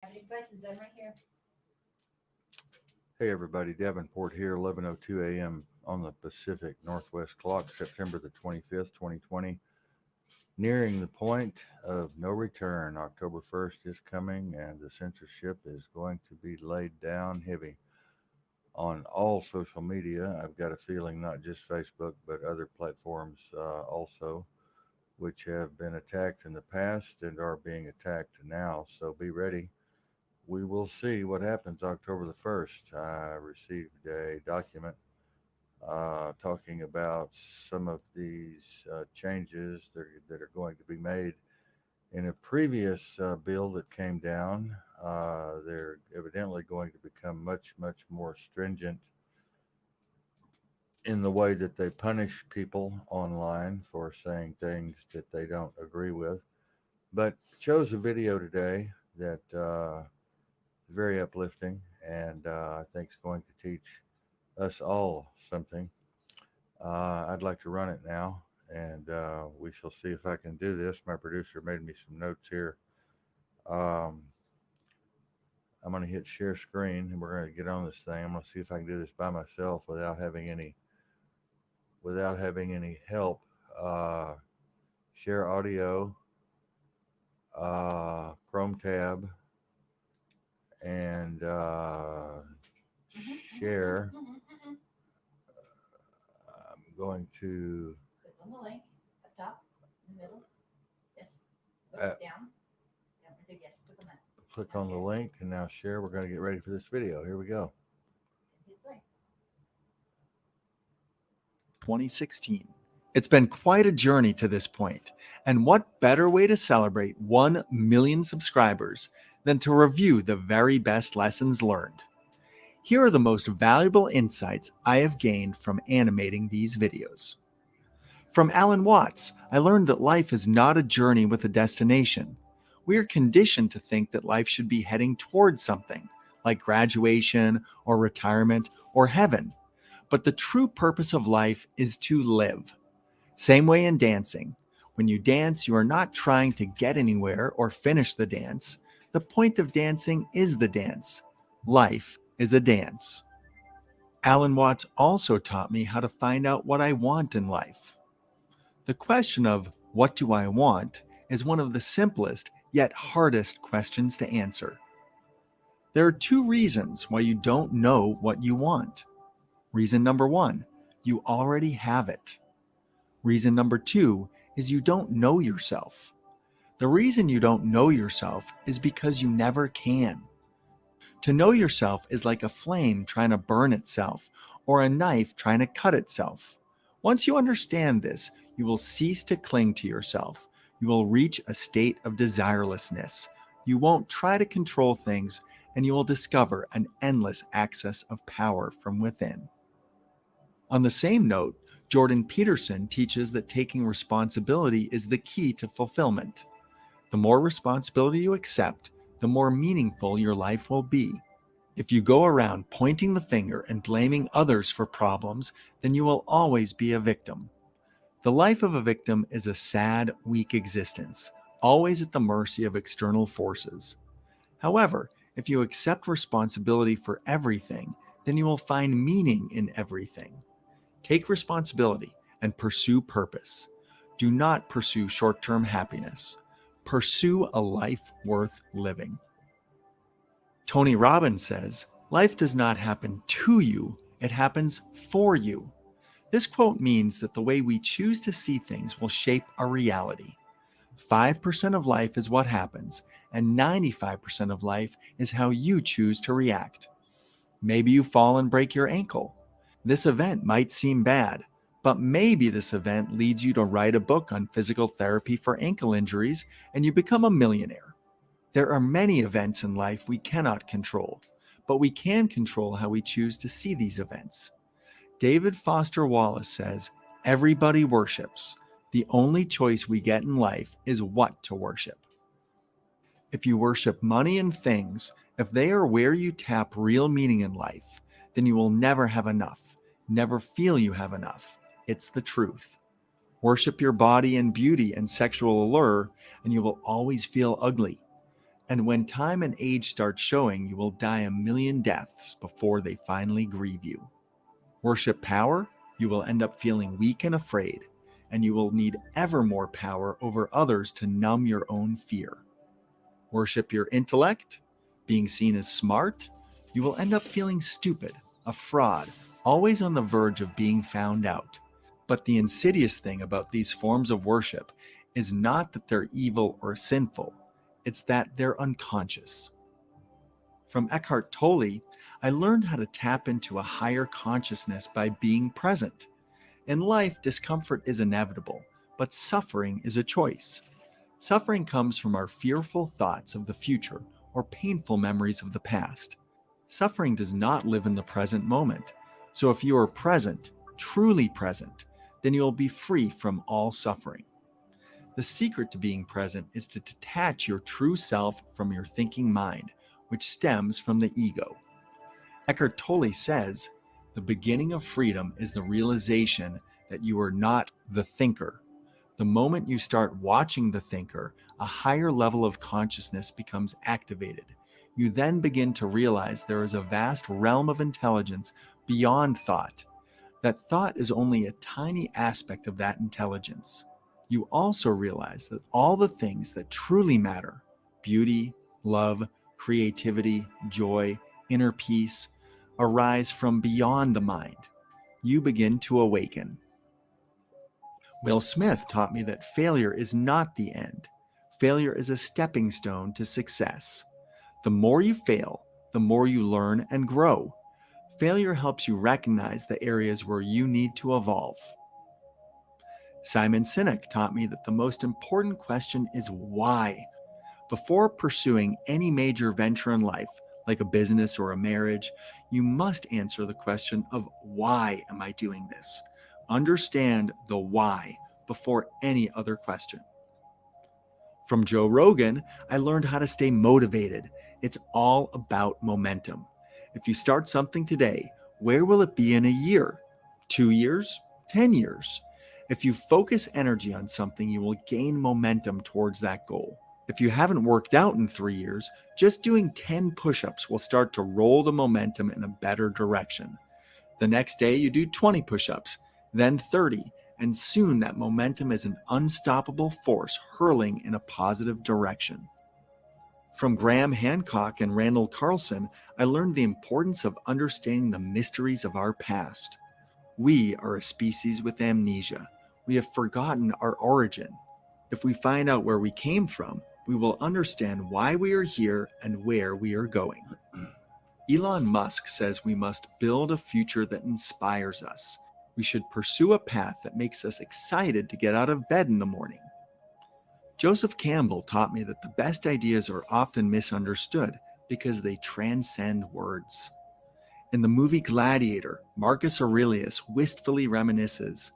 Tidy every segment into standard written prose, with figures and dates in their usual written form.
Have any questions? I'm right here. Hey everybody, Davenport here, 11:02 a.m. on the Pacific Northwest clock, September the 25th, 2020. Nearing the point of no return. October 1st is coming and the censorship is going to be laid down heavy on all social media. I've got a feeling not just Facebook, but other platforms also, which have been attacked in the past and are being attacked now. So be ready. We will see what happens October the 1st. I received a document talking about some of these changes that are going to be made in a previous bill that came down. They're evidently going to become much, much more stringent in the way that they punish people online for saying things that they don't agree with. But chose a video today that very uplifting, and I think it's going to teach us all something. I'd like to run it now, and we shall see if I can do this. My producer made me some notes here. Um, I'm going to hit share screen, and we're going to get on this thing. I'm going to see if I can do this by myself without having any help. Uh, Share audio, Chrome tab, and share. I'm going to Click on the link up top, in the middle. Yes. Look uh, down. Down right there. Yes. Click on that. click on the link and now share. We're going to get ready for this video. Here we go. And hit play. 2016. It's been quite a journey to this point, and what better way to celebrate 1 million subscribers than to review the very best lessons learned. Here are the most valuable insights I have gained from animating these videos. From Alan Watts, I learned that life is not a journey with a destination. We are conditioned to think that life should be heading towards something, like graduation or retirement or heaven. But the true purpose of life is to live. Same way in dancing. When you dance, you are not trying to get anywhere or finish the dance. The point of dancing is the dance. Life is a dance. Alan Watts also taught me how to find out what I want in life. The question of what do I want is one of the simplest yet hardest questions to answer. There are 2 reasons why you don't know what you want. Reason number 1, you already have it. Reason number 2 is you don't know yourself. The reason you don't know yourself is because you never can. To know yourself is like a flame trying to burn itself or a knife trying to cut itself. Once you understand this, you will cease to cling to yourself. You will reach a state of desirelessness. You won't try to control things, and you will discover an endless access of power from within. On the same note, Jordan Peterson teaches that taking responsibility is the key to fulfillment. The more responsibility you accept, the more meaningful your life will be. If you go around pointing the finger and blaming others for problems, then you will always be a victim. The life of a victim is a sad, weak existence, always at the mercy of external forces. However, if you accept responsibility for everything, then you will find meaning in everything. Take responsibility and pursue purpose. Do not pursue short-term happiness. Pursue a life worth living. Tony Robbins says, "Life does not happen to you, it happens for you." This quote means that the way we choose to see things will shape our reality. 5% of life is what happens, and 95% of life is how you choose to react. Maybe you fall and break your ankle. This event might seem bad, but maybe this event leads you to write a book on physical therapy for ankle injuries and you become a millionaire. There are many events in life we cannot control, but we can control how we choose to see these events. David Foster Wallace says, "Everybody worships. The only choice we get in life is what to worship." If you worship money and things, if they are where you tap real meaning in life, then you will never have enough, never feel you have enough. It's the truth. Worship your body and beauty and sexual allure, and you will always feel ugly. And when time and age start showing, you will die a million deaths before they finally grieve you. Worship power, you will end up feeling weak and afraid, and you will need ever more power over others to numb your own fear. Worship your intellect, being seen as smart, you will end up feeling stupid, a fraud, always on the verge of being found out. But the insidious thing about these forms of worship is not that they're evil or sinful, it's that they're unconscious. From Eckhart Tolle, I learned how to tap into a higher consciousness by being present. In life, discomfort is inevitable, but suffering is a choice. Suffering comes from our fearful thoughts of the future or painful memories of the past. Suffering does not live in the present moment. So if you are present, truly present, then you will be free from all suffering. The secret to being present is to detach your true self from your thinking mind, which stems from the ego. Eckhart Tolle says, "The beginning of freedom is the realization that you are not the thinker. The moment you start watching the thinker, a higher level of consciousness becomes activated. You then begin to realize there is a vast realm of intelligence beyond thought. That thought is only a tiny aspect of that intelligence. You also realize that all the things that truly matter, beauty, love, creativity, joy, inner peace, arise from beyond the mind. You begin to awaken." Will Smith taught me that failure is not the end. Failure is a stepping stone to success. The more you fail, the more you learn and grow. Failure helps you recognize the areas where you need to evolve. Simon Sinek taught me that the most important question is why. Before pursuing any major venture in life, like a business or a marriage, you must answer the question of why am I doing this? Understand the why before any other question. From Joe Rogan, I learned how to stay motivated. It's all about momentum. If you start something today, where will it be in a year? 2 years? 10 years? If you focus energy on something, you will gain momentum towards that goal. If you haven't worked out in 3 years, just doing 10 push-ups will start to roll the momentum in a better direction. The next day, you do 20 push-ups, then 30, and soon that momentum is an unstoppable force hurling in a positive direction. From Graham Hancock and Randall Carlson, I learned the importance of understanding the mysteries of our past. We are a species with amnesia. We have forgotten our origin. If we find out where we came from, we will understand why we are here and where we are going. Elon Musk says we must build a future that inspires us. We should pursue a path that makes us excited to get out of bed in the morning. Joseph Campbell taught me that the best ideas are often misunderstood because they transcend words. In the movie Gladiator, Marcus Aurelius wistfully reminisces,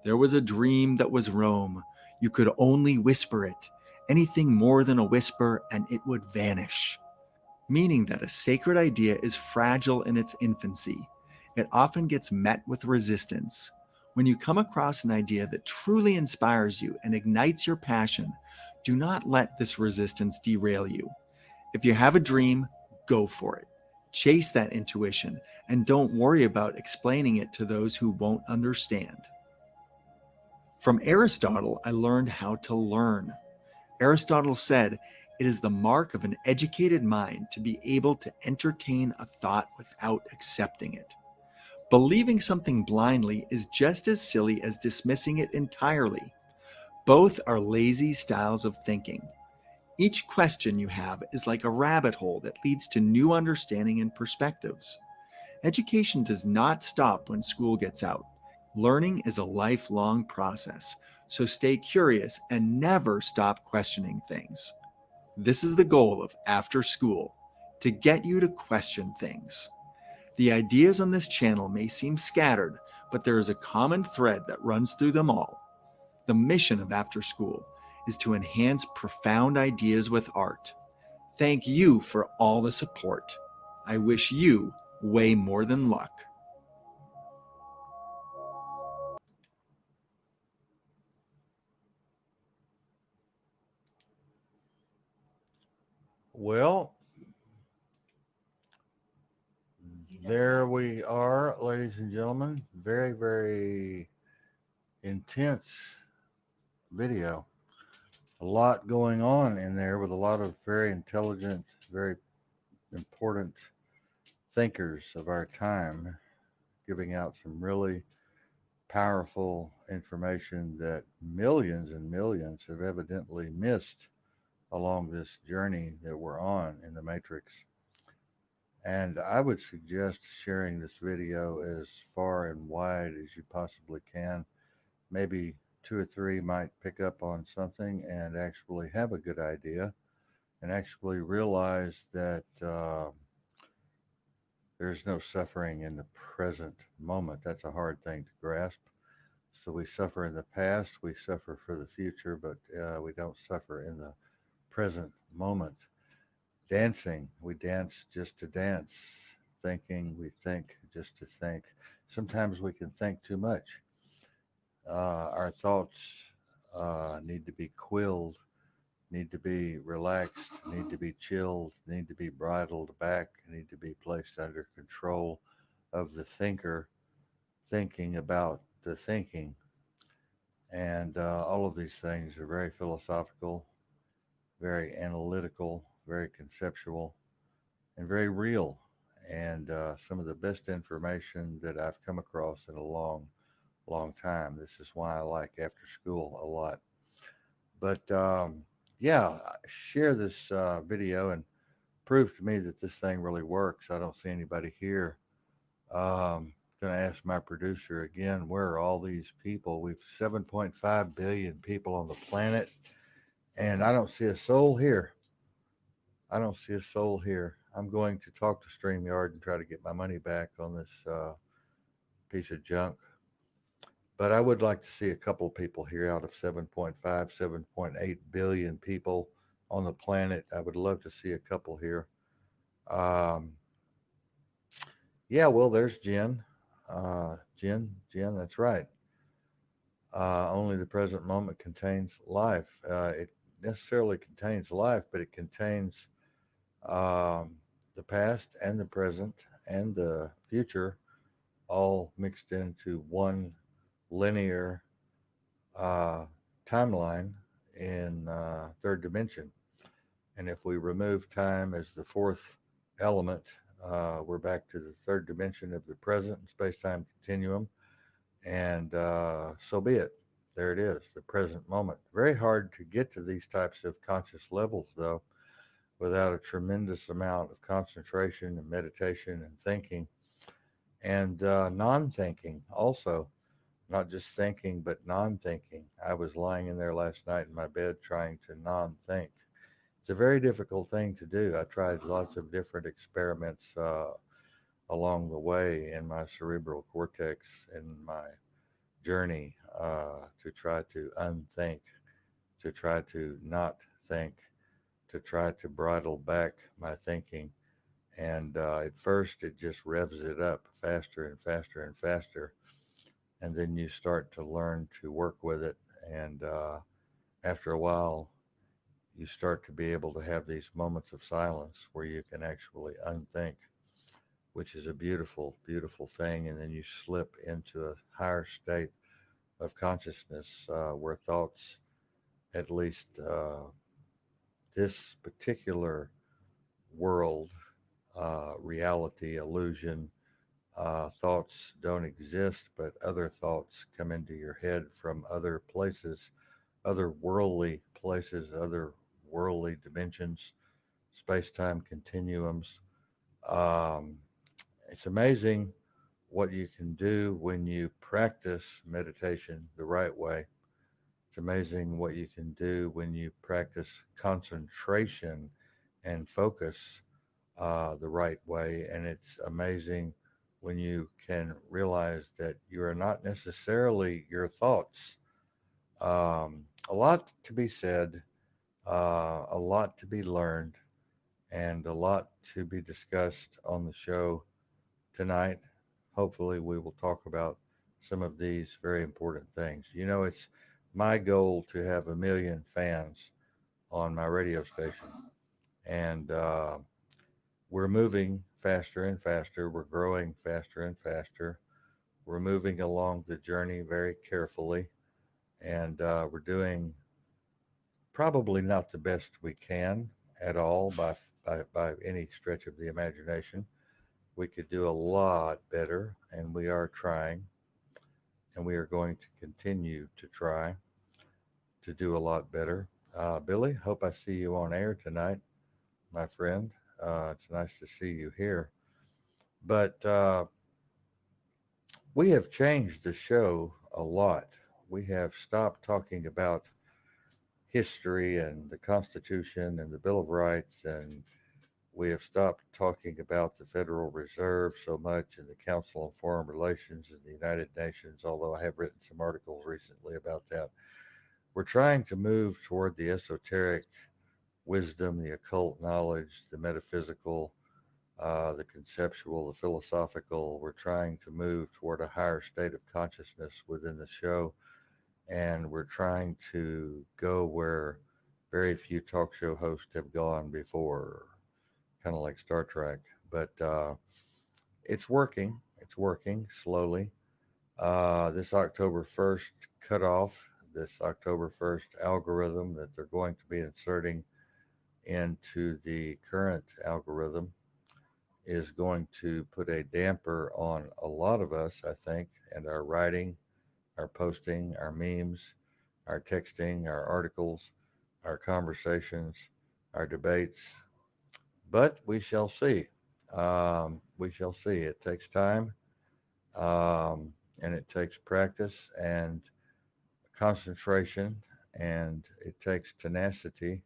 "There was a dream that was Rome. You could only whisper it. Anything more than a whisper and it would vanish." Meaning that a sacred idea is fragile in its infancy. It often gets met with resistance. When you come across an idea that truly inspires you and ignites your passion, do not let this resistance derail you. If you have a dream, go for it. Chase that intuition and don't worry about explaining it to those who won't understand. From Aristotle, I learned how to learn. Aristotle said, "It is the mark of an educated mind to be able to entertain a thought without accepting it." Believing something blindly is just as silly as dismissing it entirely. Both are lazy styles of thinking. Each question you have is like a rabbit hole that leads to new understanding and perspectives. Education does not stop when school gets out. Learning is a lifelong process, so stay curious and never stop questioning things. This is the goal of After School, to get you to question things. The ideas on this channel may seem scattered, but there is a common thread that runs through them all. The mission of After School is to enhance profound ideas with art. Thank you for all the support. I wish you way more than luck. Well, You don't there like- we are, ladies and gentlemen. Very, very intense video. A lot going on in there with a lot of very intelligent, very important thinkers of our time giving out some really powerful information that millions and millions have evidently missed along this journey that we're on in the Matrix. And I would suggest sharing this video as far and wide as you possibly can. Maybe two or three might pick up on something and actually have a good idea and actually realize that there's no suffering in the present moment. That's a hard thing to grasp. So we suffer in the past, we suffer for the future, but we don't suffer in the present moment. Dancing, we dance just to dance. Thinking, we think just to think. Sometimes we can think too much. Our thoughts need to be quilled, need to be relaxed, need to be chilled, need to be bridled back, need to be placed under control of the thinker thinking about the thinking. And all of these things are very philosophical, very analytical, very conceptual, and very real. And some of the best information that I've come across in a long, long time. This is why I like after school a lot. But yeah, share this video and prove to me that this thing really works. I don't see anybody here. Going to ask my producer again, where are all these people? We've 7.5 billion people on the planet, and I don't see a soul here. I don't see a soul here. I'm going to talk to StreamYard and try to get my money back on this piece of junk. But I would like to see a couple people here out of 7.5, 7.8 billion people on the planet. I would love to see a couple here. Um, yeah, well, there's Jen. Jen, that's right. Only the present moment contains life. It necessarily contains life, but it contains the past and the present and the future all mixed into one linear timeline in third dimension. And if we remove time as the fourth element, we're back to the third dimension of the present space-time continuum. And so be it. There it is, the present moment. Very hard to get to these types of conscious levels, though, without a tremendous amount of concentration and meditation and thinking and non-thinking also. Not just thinking, but non-thinking. I was lying in there last night in my bed trying to non-think. It's a very difficult thing to do. I tried lots of different experiments along the way in my cerebral cortex in my journey to try to unthink, to try to not think, to try to bridle back my thinking. And at first, it just revs it up faster and faster and faster. And then you start to learn to work with it. And after a while, you start to be able to have these moments of silence where you can actually unthink, which is a beautiful, beautiful thing. And then you slip into a higher state of consciousness where thoughts, at least this particular world, reality, illusion, thoughts don't exist, but other thoughts come into your head from other places, other worldly places, other worldly dimensions, space-time continuums. Um, it's amazing what you can do when you practice meditation the right way. It's amazing what you can do when you practice concentration and focus the right way. And it's amazing when you can realize that you are not necessarily your thoughts. A lot to be said, a lot to be learned, and a lot to be discussed on the show tonight. Hopefully, we will talk about some of these very important things. You know, it's my goal to have 1 million fans on my radio station. And we're moving faster and faster. We're growing faster and faster. We're moving along the journey very carefully. And we're doing probably not the best we can at all by any stretch of the imagination. We could do a lot better, and we are trying, and we are going to continue to try to do a lot better. Billy, hope I see you on air tonight, my friend. It's nice to see you here. But we have changed the show a lot. We have stopped talking about history and the Constitution and the Bill of Rights, and we have stopped talking about the Federal Reserve so much and the Council on Foreign Relations and the United Nations, although I have written some articles recently about that. We're trying to move toward the esoteric wisdom, the occult knowledge, the metaphysical, the conceptual, the philosophical. We're trying to move toward a higher state of consciousness within the show. And we're trying to go where very few talk show hosts have gone before, kind of like Star Trek. But it's working. It's working slowly. This October 1st cutoff, this October 1st algorithm that they're going to be inserting into the current algorithm is going to put a damper on a lot of us, I think, and our writing, our posting, our memes, our texting, our articles, our conversations, our debates. But we shall see. We shall see. It takes time, and it takes practice and concentration, and it takes tenacity.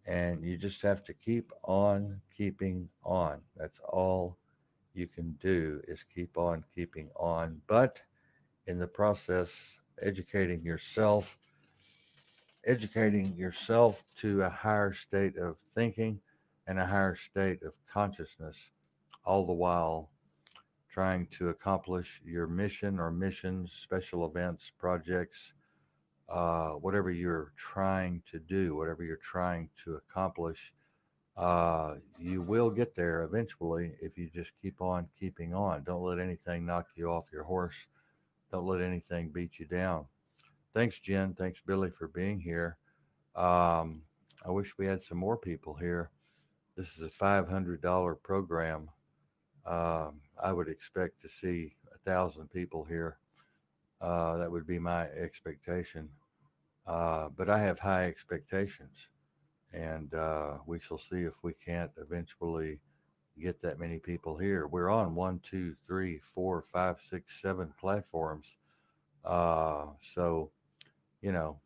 And you just have to keep on keeping on. That's all you can do is keep on keeping on. But in the process, educating yourself, educating yourself to a higher state of thinking and a higher state of consciousness, all the while trying to accomplish your mission or missions, special events, projects, whatever you're trying to do, whatever you're trying to accomplish. You will get there eventually if you just keep on keeping on. Don't let anything knock you off your horse. Don't let anything beat you down. Thanks, Jen. Thanks, Billy, for being here. I wish we had some more people here. This is a $500 program. I would expect to see 1,000 people here. That would be my expectation. But I have high expectations, and we shall see if we can't eventually get that many people here. We're on 1, 2, 3, 4, 5, 6, 7 platforms. So, you know,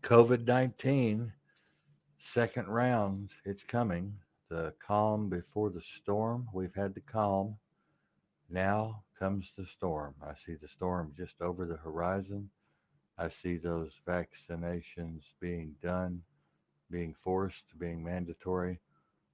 COVID-19, second round, it's coming. The calm before the storm. We've had the calm. Now comes the storm. I see the storm just over the horizon. I see those vaccinations being done, being forced, being mandatory.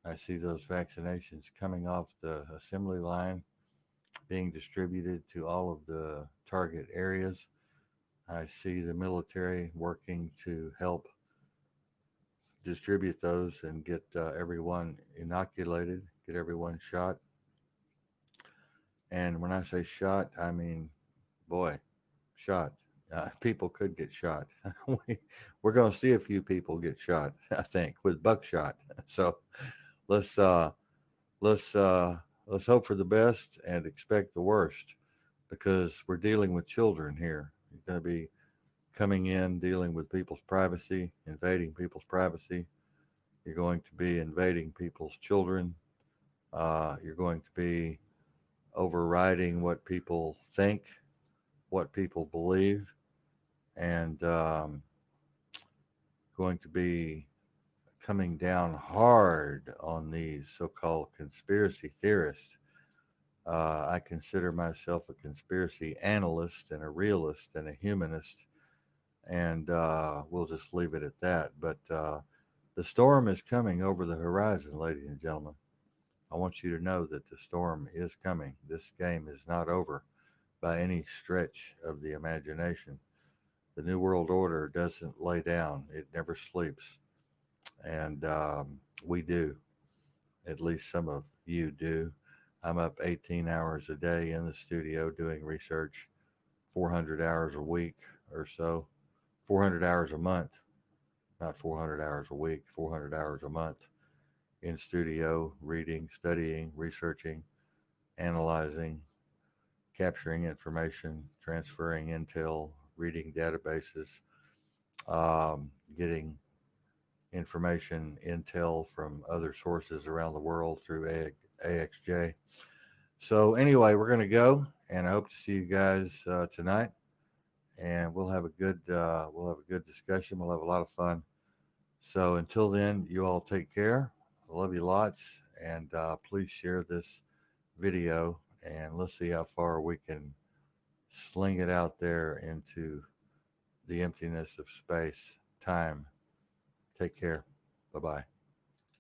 I see those vaccinations coming off the assembly line, being distributed to all of the target areas. I see the military working to help distribute those and get everyone inoculated, get everyone shot. And when I say shot, I mean, boy, shot. People could get shot. We're going to see a few people get shot, I think, with buckshot. So let's uh, let's let's hope for the best and expect the worst, because we're dealing with children here. You're going to be coming in, dealing with people's privacy, invading people's privacy. You're going to be invading people's children. You're going to be overriding what people think, what people believe, and going to be coming down hard on these so-called conspiracy theorists. I consider myself a conspiracy analyst and a realist and a humanist, and we'll just leave it at that. But the storm is coming over the horizon, ladies and gentlemen. I want you to know that the storm is coming. This game is not over by any stretch of the imagination. The New World Order doesn't lay down, it never sleeps. And We do. At least some of you do. I'm up 18 hours a day in the studio doing research, 400 hours a week or so, 400 hours a month, not 400 hours a week, 400 hours a month in studio, reading, studying, researching, analyzing, capturing information, transferring intel, reading databases, getting information, intel from other sources around the world through AXJ. So anyway, we're going to go, and I hope to see you guys tonight. And we'll have a good discussion. We'll have a lot of fun. So until then, you all take care. I love you lots, and please share this video, and let's see how far we can sling it out there into the emptiness of space, time. Take care. Bye bye.